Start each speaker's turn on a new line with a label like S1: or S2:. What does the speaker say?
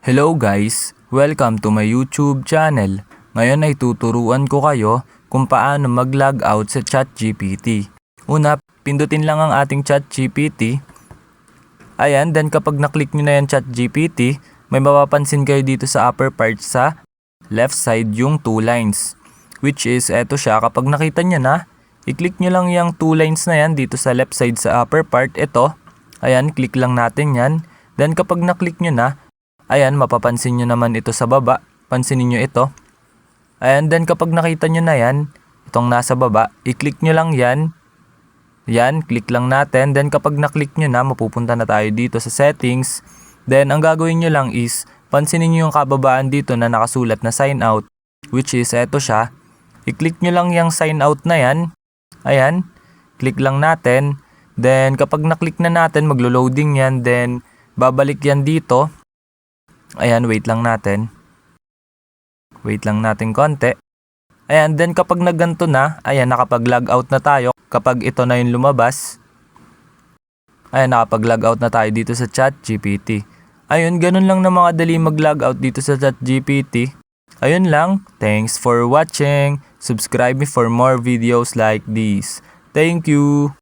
S1: Hello guys! Welcome to my YouTube channel. Ngayon ay tuturuan ko kayo kung paano mag-log out sa ChatGPT. Una, pindutin lang ang ating ChatGPT. Ayan, then kapag naklik nyo na yan ChatGPT, may mapapansin kayo dito sa upper part sa left side yung 2 lines. Which is, eto siya, kapag nakita nyo na, i-click nyo lang yung 2 lines na yan dito sa left side sa upper part. Ito, ayan, click lang natin yan. Then kapag naklik nyo na, ayan, mapapansin nyo naman ito sa baba. Pansinin nyo ito. Ayan, then kapag nakita nyo na yan, itong nasa baba, i-click nyo lang yan. Yan, click lang natin. Then kapag naklik nyo na, mapupunta na tayo dito sa settings. Then ang gagawin nyo lang is, pansinin nyo yung kababaan dito na nakasulat na sign out. Which is, eto siya. I-click nyo lang yung sign out na yan. Ayan, click lang natin. Then kapag naklik na natin, maglo-loading yan. Then babalik yan dito. Ayan, wait lang natin. Wait lang natin konti. Ayan, then kapag nagganto na, ayan, nakapag-log out na tayo. Kapag ito na yung lumabas, ayan, nakapag-log out na tayo dito sa ChatGPT. Ayun, ganun lang na mga dali mag-log out dito sa ChatGPT. Ayun lang. Thanks for watching. Subscribe me for more videos like this. Thank you.